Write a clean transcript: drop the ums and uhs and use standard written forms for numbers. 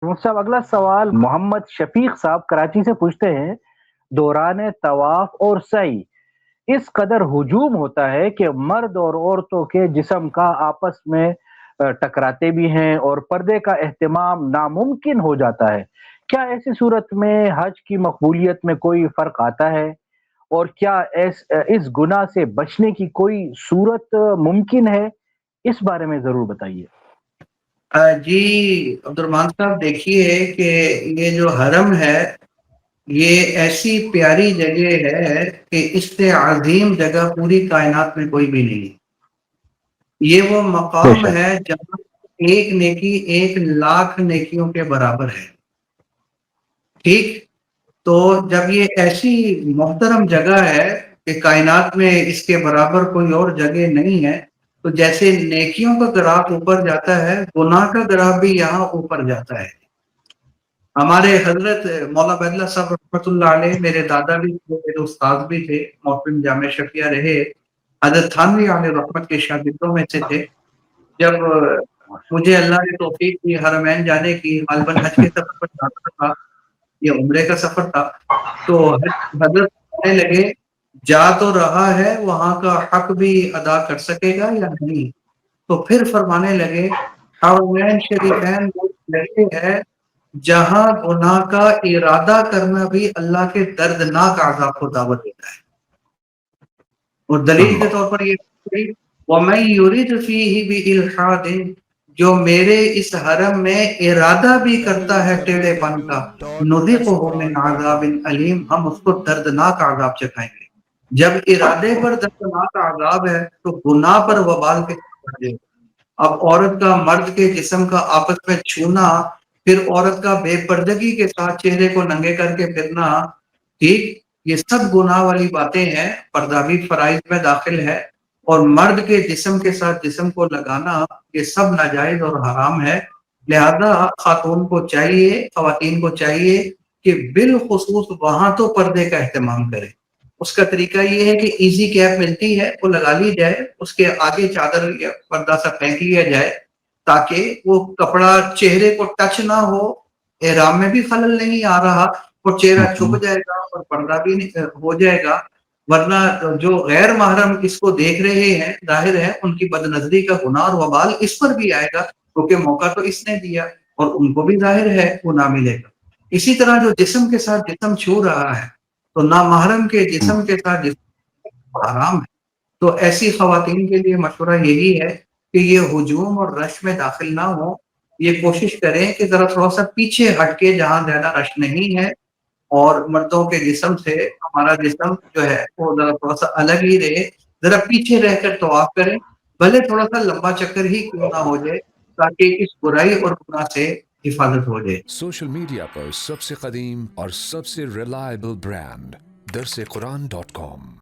صاحب اگلا سوال محمد شفیق صاحب کراچی سے پوچھتے ہیں، دوران طواف اور سعی اس قدر ہجوم ہوتا ہے کہ مرد اور عورتوں کے جسم کا آپس میں ٹکراتے بھی ہیں اور پردے کا اہتمام ناممکن ہو جاتا ہے۔ کیا ایسی صورت میں حج کی مقبولیت میں کوئی فرق آتا ہے؟ اور کیا اس گناہ سے بچنے کی کوئی صورت ممکن ہے؟ اس بارے میں ضرور بتائیے۔ جی عبد الرحمان صاحب، دیکھیے کہ یہ جو حرم ہے یہ ایسی پیاری جگہ ہے کہ اس سے عظیم جگہ پوری کائنات میں کوئی بھی نہیں۔ یہ وہ بے مقام شک۔ ہے جہاں ایک نیکی 1,00,000 نیکیوں کے برابر ہے۔ ٹھیک، تو جب یہ ایسی محترم جگہ ہے کہ کائنات میں اس کے برابر کوئی اور جگہ نہیں ہے، تو جیسے نیکیوں کا گراف اوپر جاتا ہے، گناہ کا گراف بھی یہاں اوپر جاتا ہے۔ ہمارے حضرت مولانا عبید اللہ صاحب رحمۃ اللہ علیہ، میرے دادا بھی تھے، میرے استاد بھی تھے، محترم جامع شفیہ رہے، حضرت تھانوی علیہ رحمت کے شاگردوں میں سے تھے۔ جب مجھے اللہ نے توفیق دی حرمین جانے کی، غالباً حج کے سفر پر جانا تھا، یہ عمرے کا سفر تھا، تو حضرت کہنے لگے جا تو رہا ہے، وہاں کا حق بھی ادا کر سکے گا یا نہیں؟ تو پھر فرمانے لگے حرمین شریفین وہ جگہ ہے جہاں گناہ کا ارادہ کرنا بھی اللہ کے دردناک عذاب کو دعوت دیتا ہے۔ اور دلیل کے اللہ۔ طور پر یہ وَمَن يُرِدْ فِيهِ بِإِلْحَادٍ، جو میرے اس حرم میں ارادہ بھی کرتا ہے ٹیڑے پن کا، نُذِقُهُ مِنْ عَذَابٍ عَلِيمٍ، ہم اس کو دردناک عذاب چکھائیں گے۔ جب ارادے پر دردناک عذاب ہے تو گناہ پر وبال کے دے۔ اب عورت کا مرد کے جسم کا آپس میں چھونا، پھر عورت کا بے پردگی کے ساتھ چہرے کو ننگے کر کے پھرنا، ٹھیک، یہ سب گناہ والی باتیں ہیں، پردہ بھی فرائض میں داخل ہے، اور مرد کے جسم کے ساتھ جسم کو لگانا یہ سب ناجائز اور حرام ہے۔ لہذا خاتون کو چاہیے، خواتین کو چاہیے کہ بالخصوص وہاں تو پردے کا اہتمام کرے۔ اس کا طریقہ یہ ہے کہ ایزی کیپ ملتی ہے، وہ لگا لی جائے، اس کے آگے چادر یا پردہ سا پھینک لیا جائے تاکہ وہ کپڑا چہرے کو ٹچ نہ ہو، احرام میں بھی خلل نہیں آ رہا، اور چہرہ چھپ جائے گا اور پردہ بھی ہو جائے گا۔ ورنہ جو غیر محرم اس کو دیکھ رہے ہیں، ظاہر ہے ان کی بد نظری کا گناہ اور وبال اس پر بھی آئے گا، کیونکہ موقع تو اس نے دیا اور ان کو بھی ظاہر ہے گناہ ملے گا۔ اسی طرح جو جسم کے ساتھ جسم چھو رہا ہے تو نامحرم کے جسم کے ساتھ جسم حرام ہے۔ تو ایسی خواتین کے لیے مشورہ یہی ہے کہ یہ ہجوم اور رش میں داخل نہ ہو، یہ کوشش کریں کہ ذرا تھوڑا سا پیچھے ہٹ کے جہاں زیادہ رش نہیں ہے، اور مردوں کے جسم سے ہمارا جسم جو ہے وہ ذرا تھوڑا سا الگ ہی رہے، ذرا پیچھے رہ کر طواف کریں، بھلے تھوڑا سا لمبا چکر ہی کیوں نہ ہو جائے، تاکہ اس برائی اور گناہ سے حفاظت ہو جائے۔ سوشل میڈیا پر سب سے قدیم اور سب سے ریلائبل برانڈ درس قرآن ڈاٹ کام